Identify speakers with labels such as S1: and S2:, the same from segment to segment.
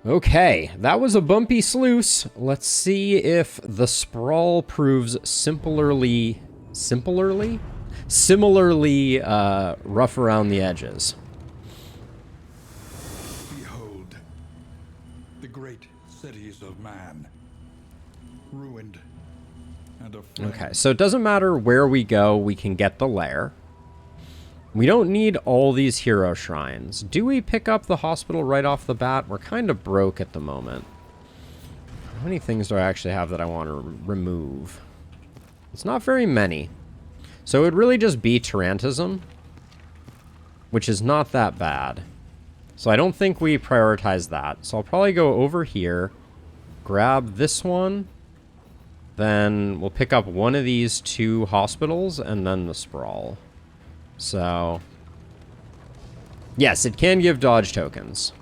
S1: Okay, that was a bumpy sluice. Let's see if the sprawl proves similarly rough around the edges.
S2: Behold, the great cities of man, ruined and aflame.
S1: Okay, so it doesn't matter where we go, we can get the lair. We don't need all these hero shrines. Do we pick up the hospital right off the bat? We're kind of broke at the moment. How many things do I actually have that I want to remove? It's not very many. So it would really just be Tarantism, which is not that bad. So I don't think we prioritize that. So I'll probably go over here, grab this one, then we'll pick up one of these 2 hospitals, and then the sprawl. So, yes, it can give dodge tokens.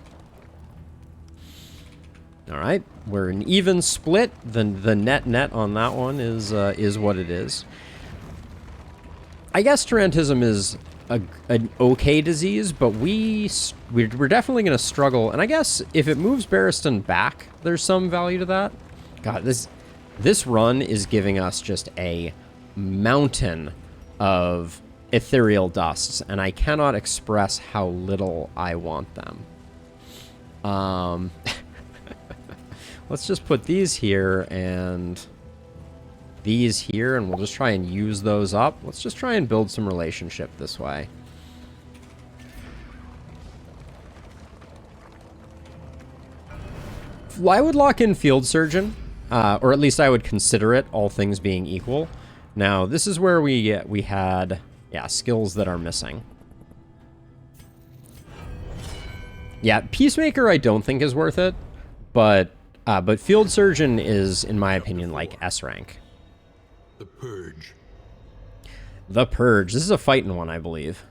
S1: All right, we're an even split. The net on that one is what it is. I guess Tarantism is an okay disease, but we're definitely going to struggle. And I guess if it moves Barristan back, there's some value to that. God, this run is giving us just a mountain of ethereal dusts, and I cannot express how little I want them. Let's just put these here and these here, and we'll just try and use those up. Let's just try and build some relationship this way. I would lock in Field Surgeon, or at least I would consider it, all things being equal. Now, this is where we had... yeah, skills that are missing. Yeah, Peacemaker I don't think is worth it, but Field Surgeon is, in my opinion, like S rank.
S2: The Purge.
S1: The Purge. This is a fighting one, I believe.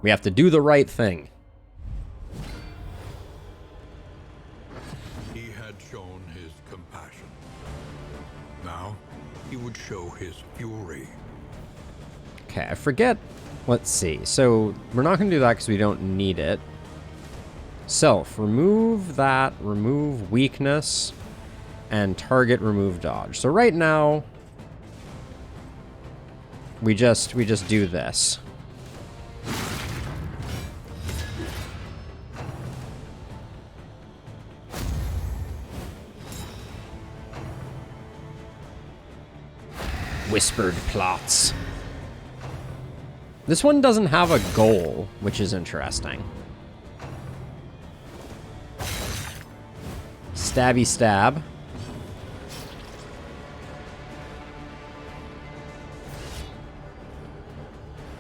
S1: We have to do the right thing.
S2: He had shown his compassion. Now, he would show his fury.
S1: Okay, I forget. Let's see. So, we're not going to do that because we don't need it. Self, remove that, remove weakness, and target remove dodge. So right now, we just do this. Whispered plots. This one doesn't have a goal, which is interesting. Stabby stab.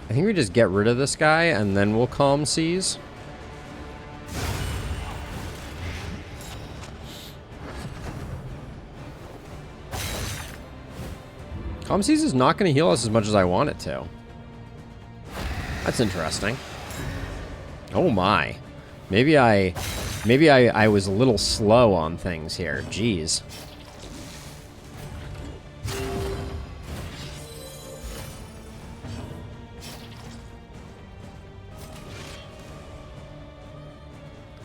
S1: I think we just get rid of this guy and then we'll Calm Seas. Calm Seas is not going to heal us as much as I want it to. That's interesting. Oh my. Maybe I was a little slow on things here. Jeez.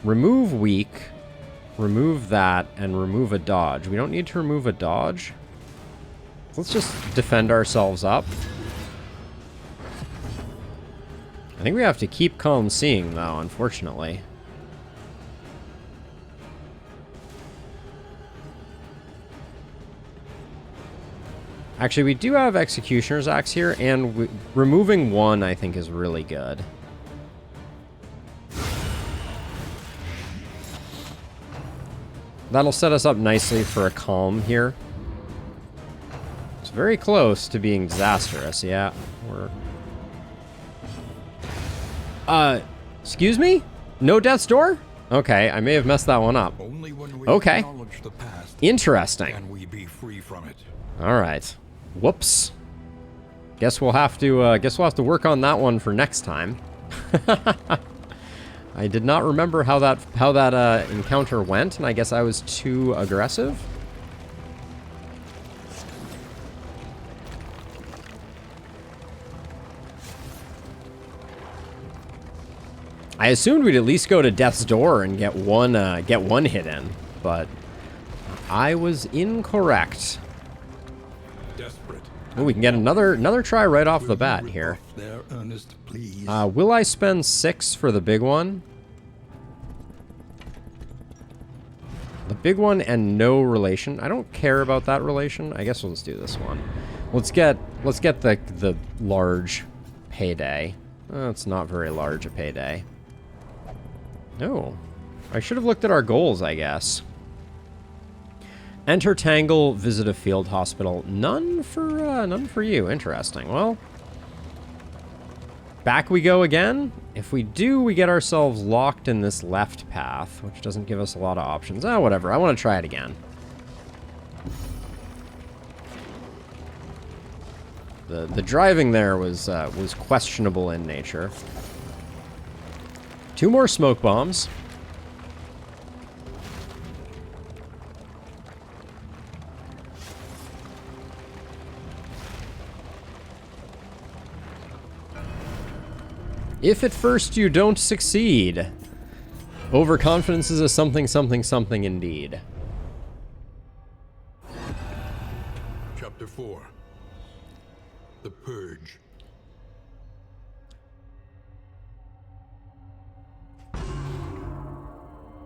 S1: Remove weak, remove that, and remove a dodge. We don't need to remove a dodge. Let's just defend ourselves up. I think we have to keep Calm Seeing, though, unfortunately. Actually, we do have Executioner's Axe here, and removing one, I think, is really good. That'll set us up nicely for a Calm here. It's very close to being disastrous, yeah. Excuse me? No Death's Door? Okay, I may have messed that one up.
S2: Only when we
S1: Okay.
S2: acknowledge the past
S1: Interesting.
S2: can we be free from it.
S1: All right. Whoops. Guess we'll have to work on that one for next time. I did not remember how that encounter went, and I guess I was too aggressive. I assumed we'd at least go to death's door and get one hit in, but I was incorrect.
S2: Desperate.
S1: Oh, we can get another try right off the bat here.
S2: Their earnest pleas.
S1: Will I spend 6 for the big one? The big one and no relation. I don't care about that relation. I guess we'll just do this one. Let's get the large payday. It's not very large a payday. No. I should have looked at our goals, I guess. Enter Tangle, visit a field hospital. None for you. Interesting. Well, back we go again. If we do, we get ourselves locked in this left path, which doesn't give us a lot of options. Ah, whatever. I want to try it again. The driving there was questionable in nature. 2 more smoke bombs. If at first you don't succeed, overconfidence is a something, something, something indeed.
S2: Chapter 4. The Purge.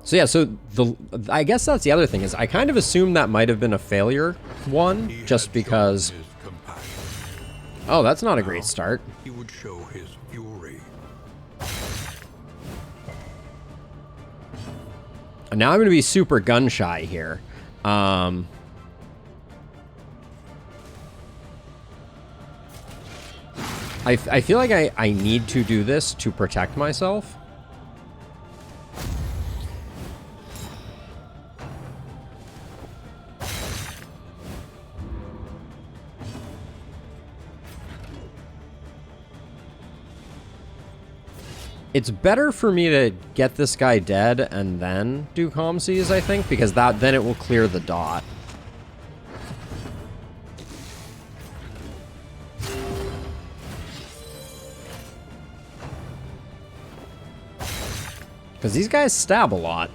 S1: So yeah, I guess that's the other thing, is I kind of assumed that might have been a failure one, just because... Oh, that's not a great start.
S2: He would show his fury.
S1: And now I'm going to be super gun-shy here. I feel like I need to do this to protect myself. It's better for me to get this guy dead and then do comm seize, I think, because then it will clear the dot. Because these guys stab a lot.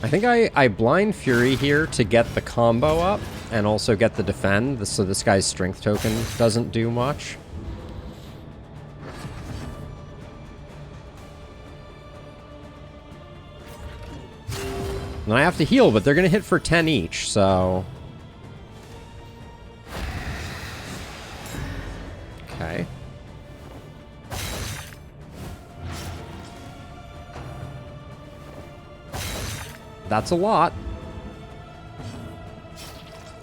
S1: I think I Blind Fury here to get the combo up and also get the defend, so this guy's strength token doesn't do much. And I have to heal, but they're going to hit for 10 each, so... Okay. That's a lot.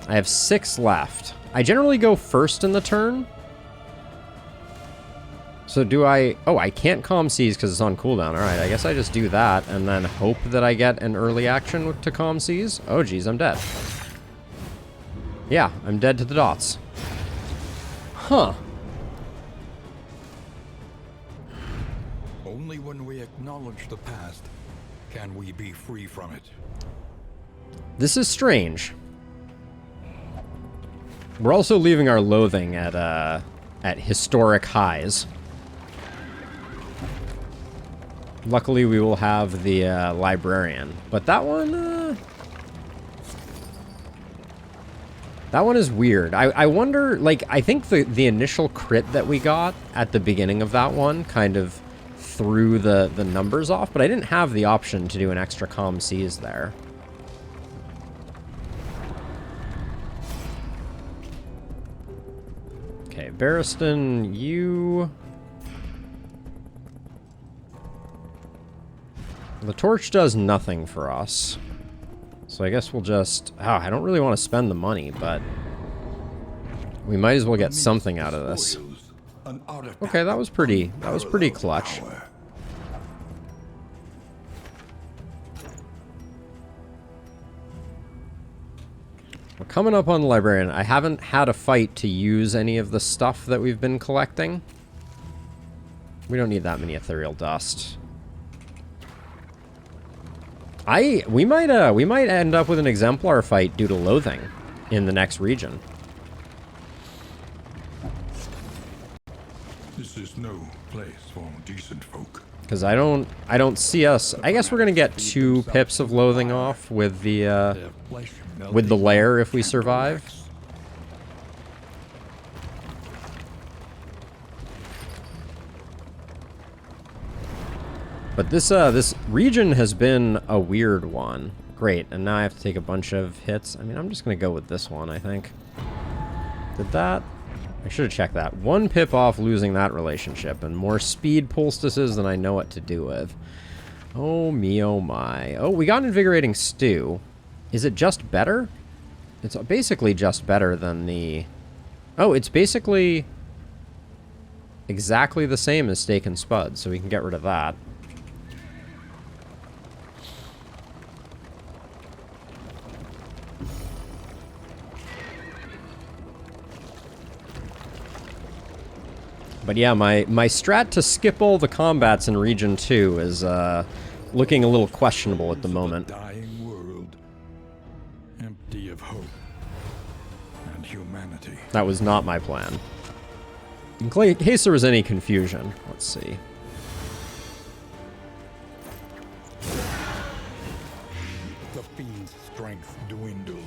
S1: I have 6 left. I generally go first in the turn. So do I... Oh, I can't comm seize because it's on cooldown. Alright, I guess I just do that and then hope that I get an early action to comm seize. Oh, geez, I'm dead. Yeah, I'm dead to the dots. Huh.
S2: Only when we acknowledge the past can we be free from it.
S1: This is strange. We're also leaving our loathing at historic highs. Luckily, we will have the Librarian. But that one is weird. I wonder, like, I think the initial crit that we got at the beginning of that one kind of threw the numbers off, but I didn't have the option to do an extra comm seize there. Okay, Barristan, you... The torch does nothing for us. So I guess we'll just... Oh, I don't really want to spend the money, but... We might as well get something out of this. Okay, that was pretty clutch. We're coming up on the Librarian. I haven't had a fight to use any of the stuff that we've been collecting. We don't need that many ethereal dust. We might end up with an exemplar fight due to loathing in the next region.
S2: This is no place for decent folk.
S1: Because I don't see us. I guess we're gonna get 2 pips of loathing off with the lair if we survive. But this region has been a weird one. Great, and now I have to take a bunch of hits. I mean, I'm just gonna go with this one, I think. Did that? I should have checked that. 1 pip off losing that relationship, and more speed poultices than I know what to do with. Oh me, oh my. Oh, we got an invigorating stew. Is it just better? It's basically just better than the... Oh, it's basically exactly the same as steak and spud, so we can get rid of that. But yeah, my strat to skip all the combats in Region 2 is looking a little questionable at the moment.
S2: Dying world, empty of hope and humanity.
S1: That was not my plan. In case there was any confusion, let's see.
S2: The fiend's strength dwindles.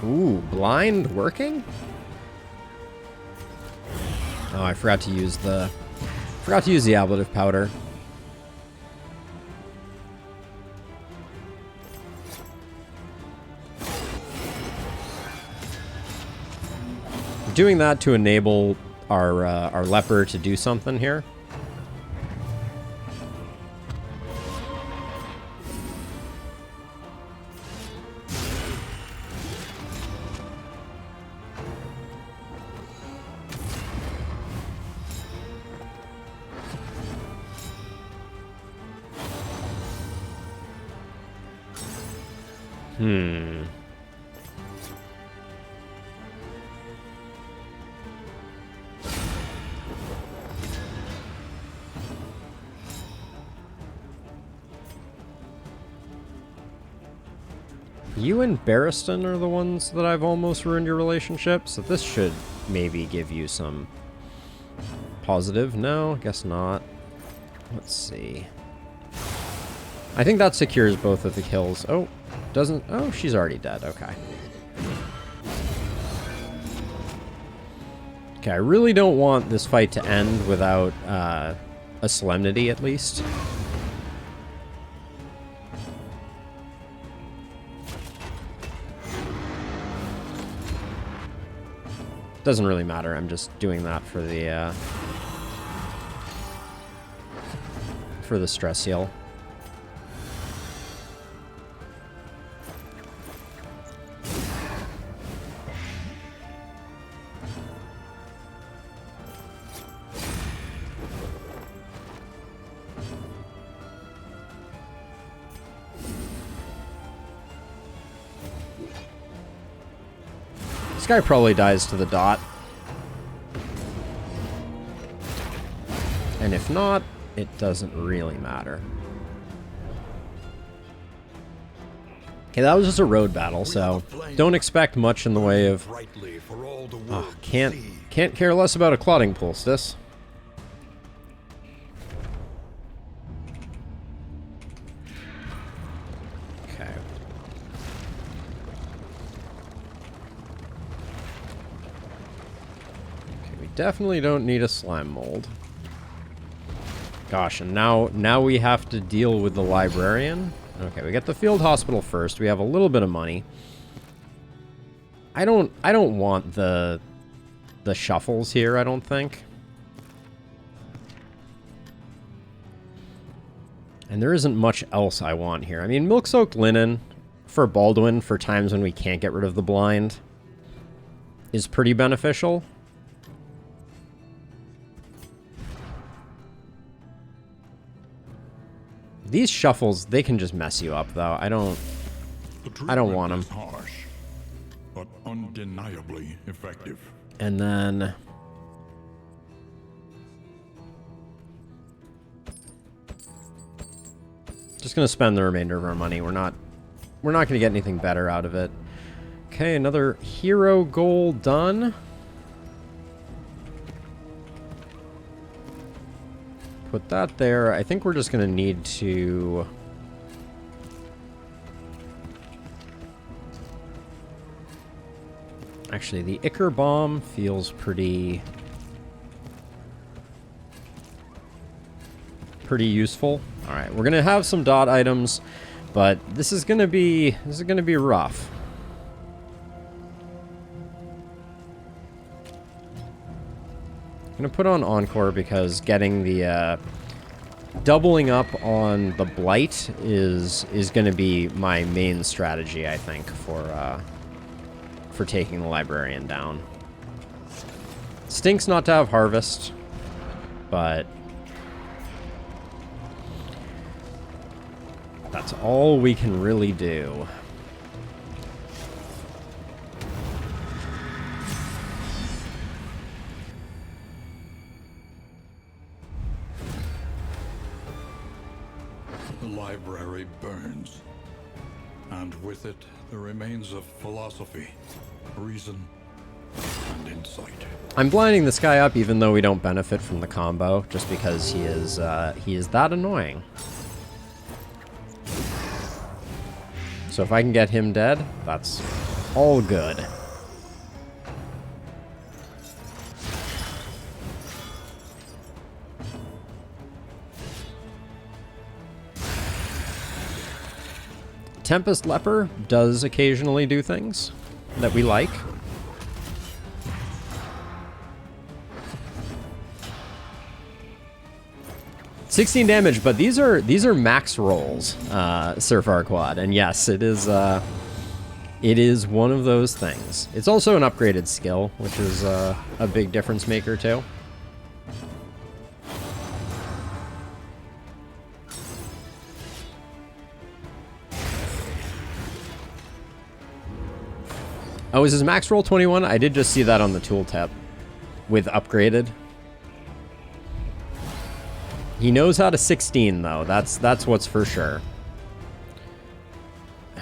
S1: Ooh, blind working? Oh, I forgot to use the ablative powder. Doing that to enable our leper to do something here. You and Barristan are the ones that I've almost ruined your relationship, so this should maybe give you some positive. No, guess not. Let's see. I think that secures both of the kills. Oh, doesn't... Oh, she's already dead. Okay. Okay, I really don't want this fight to end without a solemnity, at least. Doesn't really matter. I'm just doing that for the stress heal. This guy probably dies to the dot. And if not, it doesn't really matter. Okay, that was just a road battle, so don't expect much in the way of... Oh, can't care less about a clotting poultice. Okay. We definitely don't need a slime mold. Gosh, and now we have to deal with the librarian. Okay, we get the field hospital first. We have a little bit of money. I don't want the shuffles here, I don't think. And there isn't much else I want here. I mean, milk-soaked linen for Baldwin for times when we can't get rid of the blind is pretty beneficial. These shuffles, they can just mess you up, though. I don't want them.
S2: Harsh, but undeniably effective.
S1: And then gonna spend the remainder of our money. We're not gonna get anything better out of it. Okay, another hero goal done. Put that there. I think we're just gonna need to... Actually, the Icar bomb feels pretty useful. All right, we're gonna have some dot items, but this is gonna be rough. I'm gonna put on Encore because getting the doubling up on the Blight is gonna be my main strategy, I think, for taking the Librarian down. Stinks not to have Harvest, but that's all we can really do.
S2: The library burns, and with it the remains of philosophy, reason, and insight.
S1: I'm blinding this guy up even though we don't benefit from the combo, just because he is that annoying. So if I can get him dead, that's all good. Tempest Leper does occasionally do things that we like. $16 damage, but these are max rolls, Surf Quad, and yes, it is one of those things. It's also an upgraded skill, which is a big difference maker too. Oh, is his max roll 21? I did just see that on the tooltip with upgraded. He knows how to 16 though. That's what's for sure.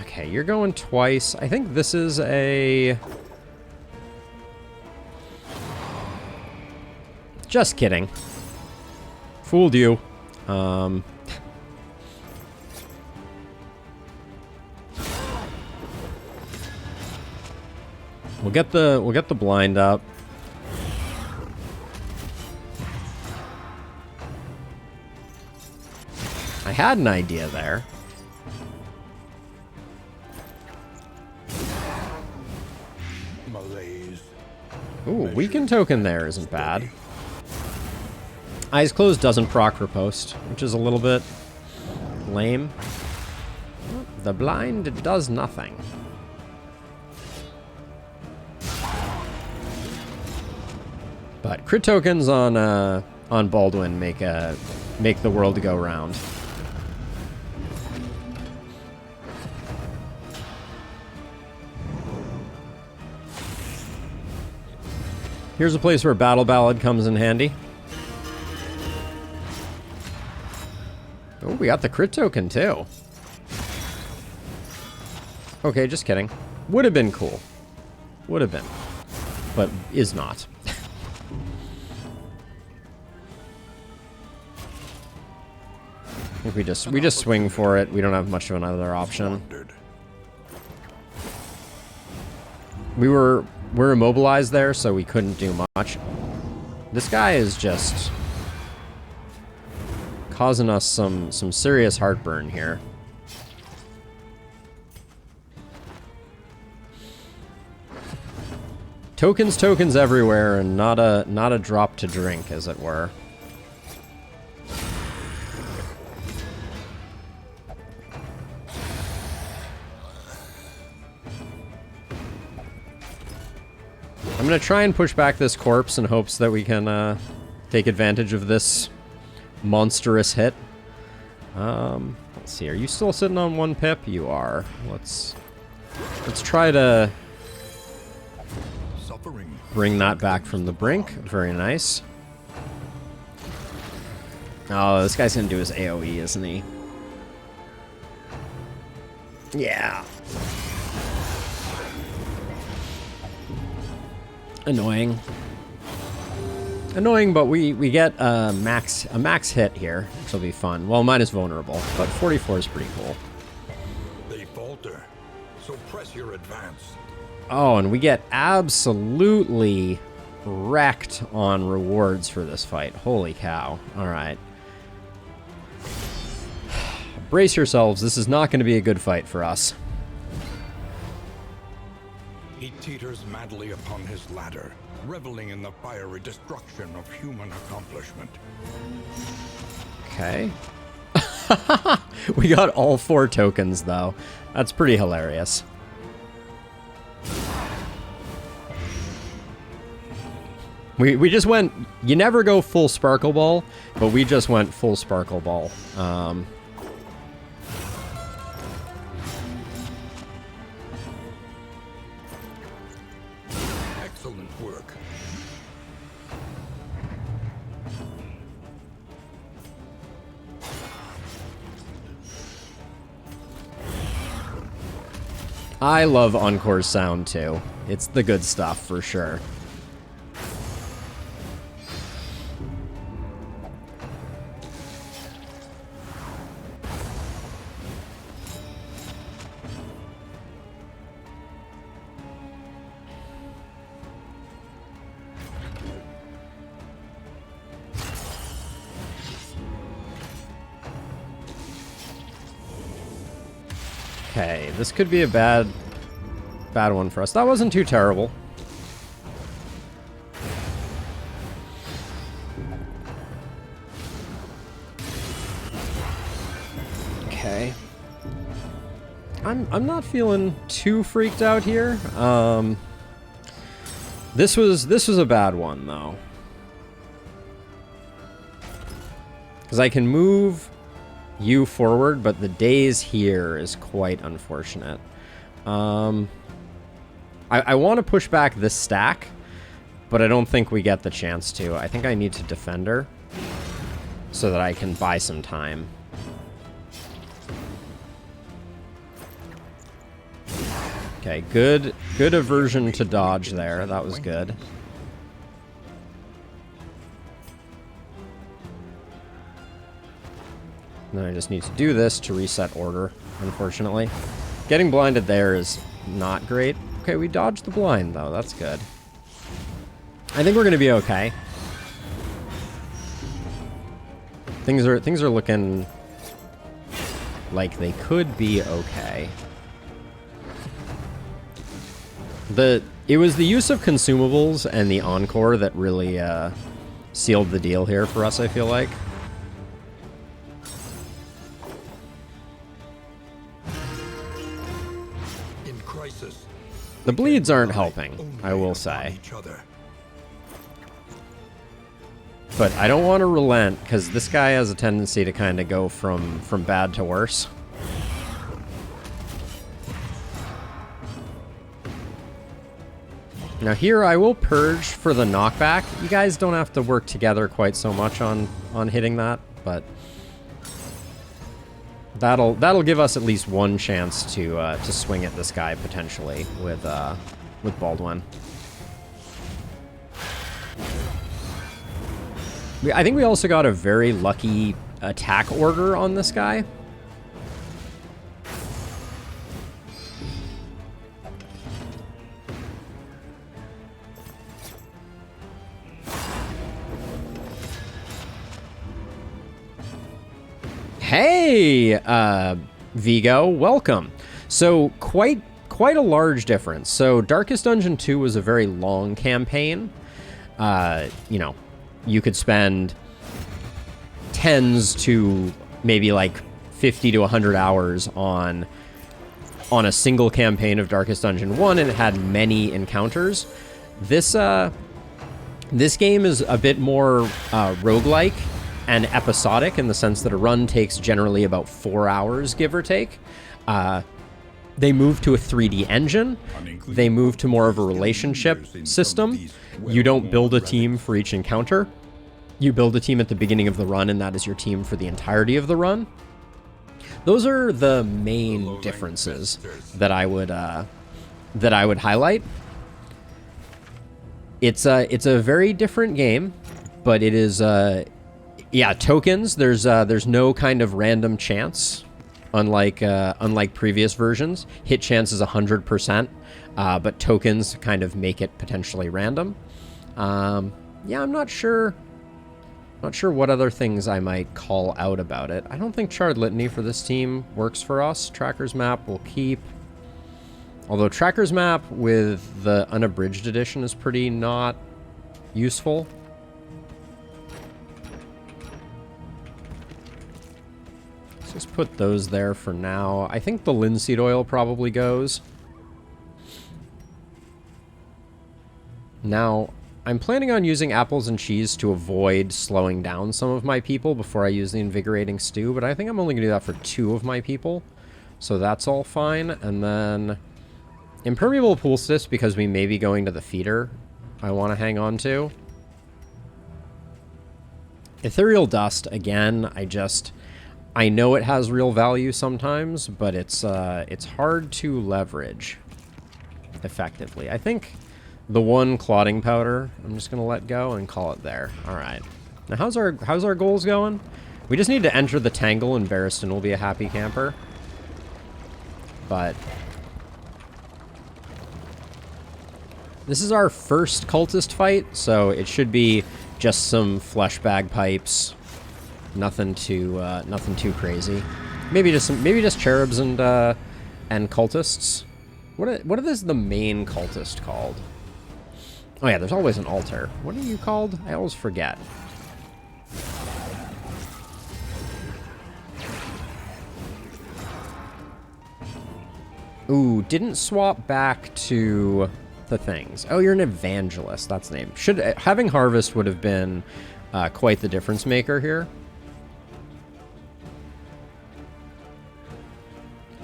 S1: Okay, you're going twice. I think this is a... Just kidding. Fooled you. We'll get the blind up. I had an idea there.
S2: Malaise.
S1: Ooh, weaken token there isn't bad. Eyes closed doesn't proc riposte, which is a little bit lame. The blind does nothing. But crit tokens on Baldwin make the world go round. Here's a place where Battle Ballad comes in handy. Oh, we got the crit token too. Okay, just kidding. Would have been cool. Would have been. But is not. I think we just swing for it. We don't have much of another option. We're immobilized there, so we couldn't do much. This guy is just causing us some serious heartburn here. Tokens everywhere, and not a drop to drink, as it were. I'm gonna try and push back this corpse in hopes that we can take advantage of this monstrous hit. Let's see. Are you still sitting on 1 pip? You are. Let's try to bring that back from the brink. Very nice. Oh, this guy's gonna do his AoE, isn't he? Yeah. Annoying. Annoying, but we get a max hit here, which will be fun. Well, mine is vulnerable, but 44 is pretty cool.
S2: They falter, so press your advance.
S1: Oh, and we get absolutely wrecked on rewards for this fight. Holy cow. All right. Brace yourselves. This is not going to be a good fight for us.
S2: He teeters madly upon his ladder, reveling in the fiery destruction of human accomplishment.
S1: Okay. We got all 4 tokens, though. That's pretty hilarious. We just went... You never go full Sparkle Ball, but we just went full Sparkle Ball.
S2: Excellent work.
S1: I love Encore's sound, too. It's the good stuff, for sure. Okay, this could be a bad one for us. That wasn't too terrible. Okay. I'm not feeling too freaked out here. This was a bad one though. Because I can move you forward, but the daze here is quite unfortunate. I want to push back this stack, but I don't think we get the chance to. I think I need to defend her so that I can buy some time. Okay, good aversion to dodge there. That was good. And then I just need to do this to reset order, unfortunately. Getting blinded there is not great. Okay, we dodged the blind, though. That's good. I think we're going to be okay. Things are looking like they could be okay. It was the use of consumables and the Encore that really sealed the deal here for us, I feel like. The bleeds aren't helping, I will say. But I don't want to relent, because this guy has a tendency to kind of go from bad to worse. Now here I will purge for the knockback. You guys don't have to work together quite so much on hitting that, but that'll give us at least one chance to swing at this guy potentially with Baldwin. I think we also got a very lucky attack order on this guy. Hey, Vigo, welcome. So quite a large difference. So Darkest Dungeon 2 was a very long campaign. You know, you could spend tens to maybe like 50 to 100 hours on a single campaign of Darkest Dungeon 1, and it had many encounters. This game is a bit more roguelike and episodic in the sense that a run takes generally about 4 hours, give or take. They move to a 3D engine. They move to more of a relationship system. You don't build a team for each encounter. You build a team at the beginning of the run, and that is your team for the entirety of the run. those are the main differences that I would highlight. It's a very different game, but it is yeah, tokens. There's no kind of random chance, unlike previous versions. Hit chance is 100%, but tokens kind of make it potentially random. Yeah, I'm not sure. Not sure what other things I might call out about it. I don't think Charred Litany for this team works for us. Tracker's Map will keep. Although Tracker's Map with the unabridged edition is pretty not useful. Let's just put those there for now. I think the linseed oil probably goes. Now, I'm planning on using apples and cheese to avoid slowing down some of my people before I use the invigorating stew, but I think I'm only going to do that for 2 of my people. So that's all fine. And then impermeable poultice, because we may be going to the feeder, I want to hang on to. Ethereal dust, again, I know it has real value sometimes, but it's hard to leverage effectively. I think the one clotting powder, I'm just going to let go and call it there. All right. Now, how's our goals going? We just need to enter the Tangle, and Barristan will be a happy camper. But this is our first cultist fight, so it should be just some flesh bagpipes. Nothing too crazy. Maybe just cherubs and cultists. What is the main cultist called? Oh yeah, there's always an altar. What are you called? I always forget. Ooh, didn't swap back to the things. Oh, you're an evangelist. That's the name. Having harvest would have been quite the difference maker here.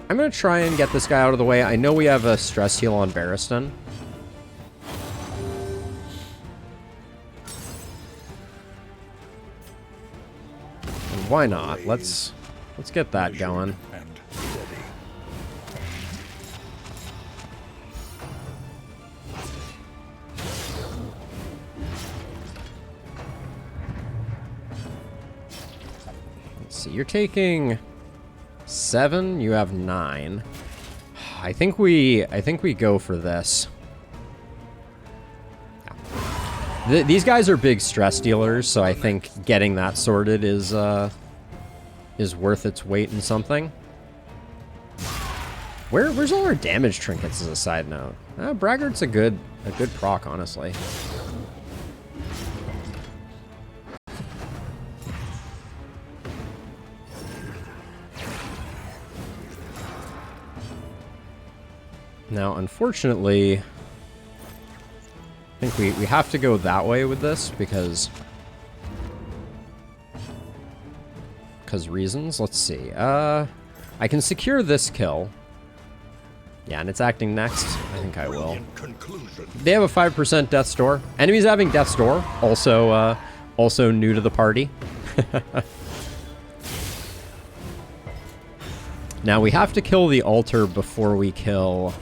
S1: I'm gonna try and get this guy out of the way. I know we have a stress heal on Barristan. Why not? Let's get that going. Let's see. You're taking 7. You have 9. I think we go for this. These guys are big stress dealers, so I think getting that sorted is worth its weight in something. Where's all our damage trinkets as a side note? Braggart's a good proc, honestly. Now, unfortunately, I think we have to go that way with this because reasons. Let's see. I can secure this kill. Yeah, and it's acting next. I think I will. They have a 5% Death's Door. Enemies having Death's Door. Also new to the party. Now we have to kill the altar before we kill.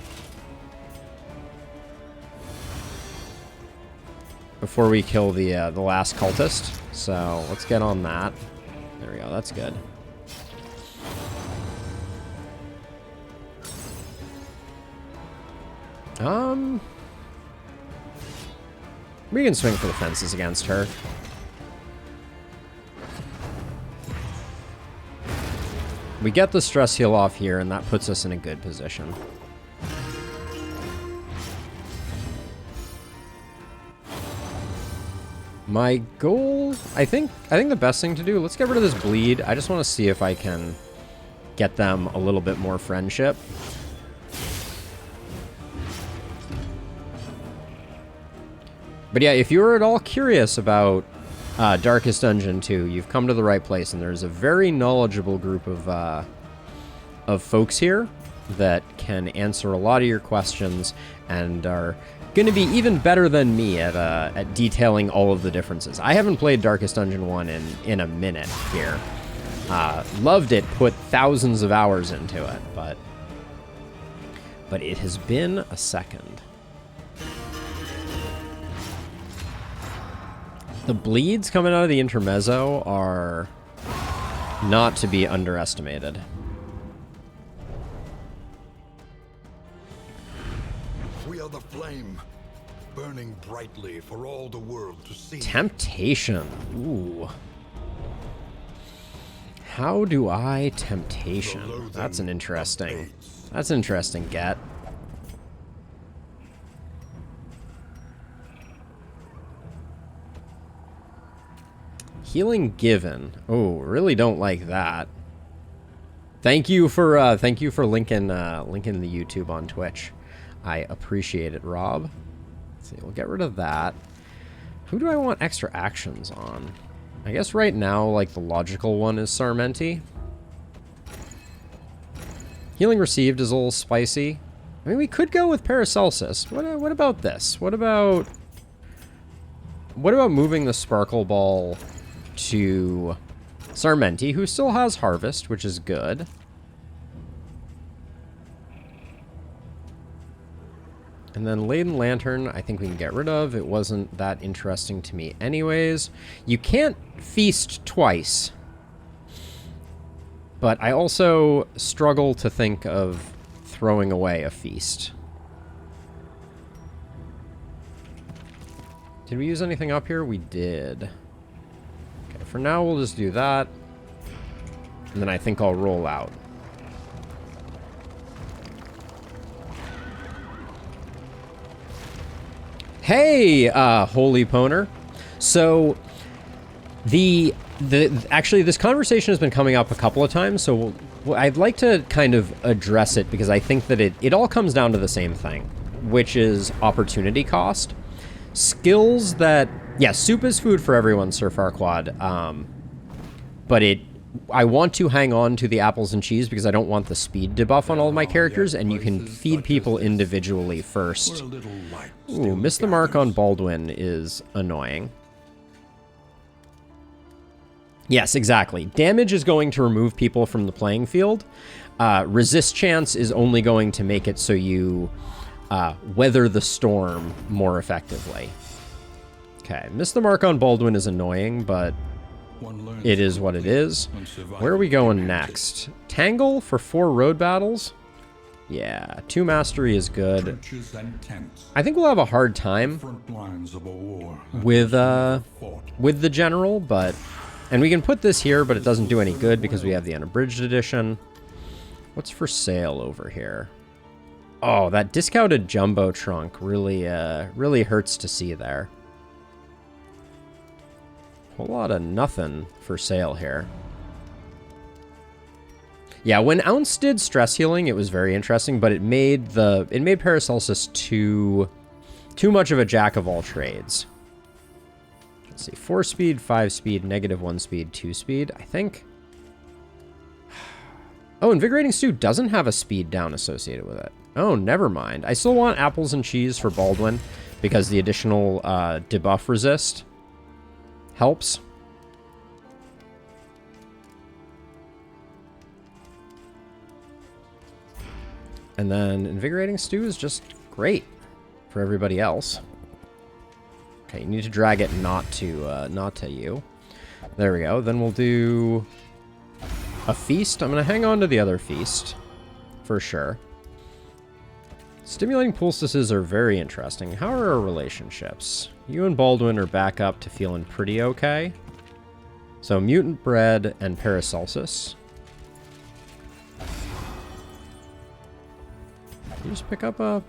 S1: The last cultist. So let's get on that. There we go. That's good. We can swing for the fences against her. We get the stress heal off here, and that puts us in a good position. My goal, I think the best thing to do, let's get rid of this bleed. I just want to see if I can get them a little bit more friendship. But yeah, if you're at all curious about Darkest Dungeon 2, you've come to the right place, and there's a very knowledgeable group of folks here that can answer a lot of your questions and are going to be even better than me at detailing all of the differences. I haven't played Darkest Dungeon 1 in a minute here. Loved it, put thousands of hours into it, but it has been a second. The bleeds coming out of the intermezzo are not to be underestimated.
S2: We are the flame, burning brightly for all the world to see.
S1: Temptation. Ooh. How do I temptation? That's an interesting get. Healing given. Oh, really don't like that. Thank you for linking the YouTube on Twitch. I appreciate it, Rob. Let's see, we'll get rid of that. Who do I want extra actions on? I guess right now, like, the logical one is Sarmenti. Healing received is a little spicy. I mean, we could go with Paracelsus. What about this? What about moving the Sparkle Ball to Sarmenti, who still has Harvest, which is good. And then Laden Lantern, I think we can get rid of. It wasn't that interesting to me anyways. You can't feast twice. But I also struggle to think of throwing away a feast. Did we use anything up here? We did. Okay, for now we'll just do that. And then I think I'll roll out. Hey, Holy Poner. So, actually, this conversation has been coming up a couple of times, so I'd like to kind of address it because I think that it all comes down to the same thing, which is opportunity cost. Skills that, yeah, soup is food for everyone, Sir Farquaad, but I want to hang on to the apples and cheese because I don't want the speed debuff on all of my characters, and you can feed people individually first. Ooh, miss the mark on Baldwin is annoying. Yes, exactly. Damage is going to remove people from the playing field. Resist chance is only going to make it so you weather the storm more effectively. Okay, miss the mark on Baldwin is annoying, but it is what it is. Where are we going next? Tangle for 4 road battles? Yeah, 2 mastery is good. I think we'll have a hard time with the general, but... And we can put this here, but it doesn't do any good because we have the unabridged edition. What's for sale over here? Oh, that discounted jumbo trunk really hurts to see there. Whole lot of nothing for sale here. Yeah, when Ounce did stress healing, it was very interesting, but it made Paracelsus too much of a jack of all trades. Let's see, 4 speed, 5 speed, -1 speed, 2 speed, I think. Oh, Invigorating Stew doesn't have a speed down associated with it. Oh, never mind. I still want apples and cheese for Baldwin because the additional debuff resist helps. And then Invigorating Stew is just great for everybody else. Okay, you need to drag it not to you. There we go. Then we'll do a feast. I'm going to hang on to the other feast for sure. Stimulating poultices are very interesting. How are our relationships? You and Baldwin are back up to feeling pretty okay. So Mutant Bread and Paracelsus. You just pick up a...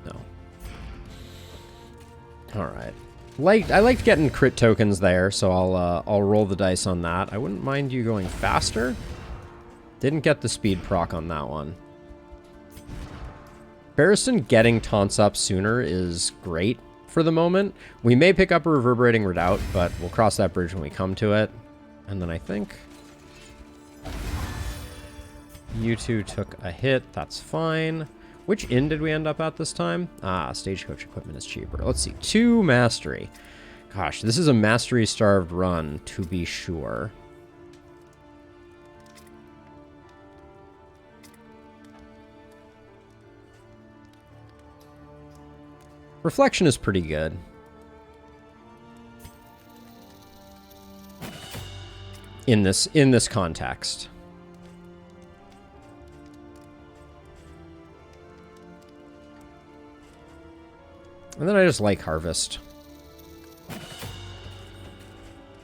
S1: No. Alright. I liked getting crit tokens there, so I'll roll the dice on that. I wouldn't mind you going faster. Didn't get the speed proc on that one. Barristan getting taunts up sooner is great for the moment. We may pick up a Reverberating Redoubt, but we'll cross that bridge when we come to it. And then I think... You two took a hit. That's fine. Which inn did we end up at this time? Ah, Stagecoach equipment is cheaper. Let's see. 2 mastery. Gosh, this is a mastery-starved run, to be sure. Reflection is pretty good. In this context. And then I just like Harvest.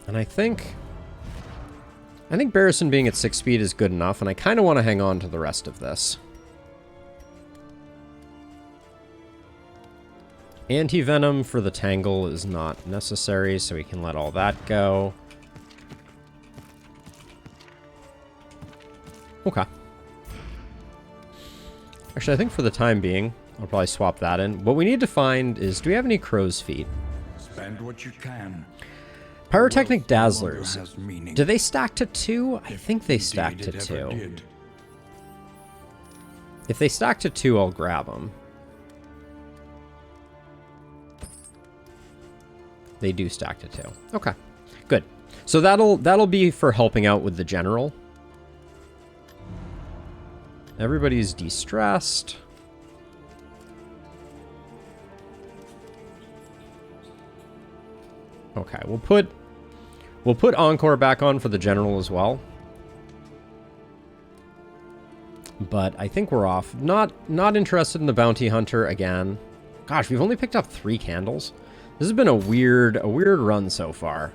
S1: And I think Barrison being at 6 speed is good enough, and I kind of want to hang on to the rest of this. Anti-Venom for the Tangle is not necessary, so we can let all that go. Okay. Actually, I think for the time being, I'll probably swap that in. What we need to find is, do we have any crow's feet?
S2: Spend what you can.
S1: Pyrotechnic
S2: Wealth no longer
S1: Dazzlers.
S2: has meaning.
S1: Do they stack to 2? I think they
S2: Indeed
S1: stack to
S2: it ever
S1: 2.
S2: did.
S1: If they stack to 2, I'll grab them. They do stack to 2. Okay, good. So that'll be for helping out with the general. Everybody's de-stressed. Okay, we'll put Encore back on for the general as well. But I think we're off. Not interested in the Bounty Hunter again. Gosh, we've only picked up 3 candles. This has been a weird run so far.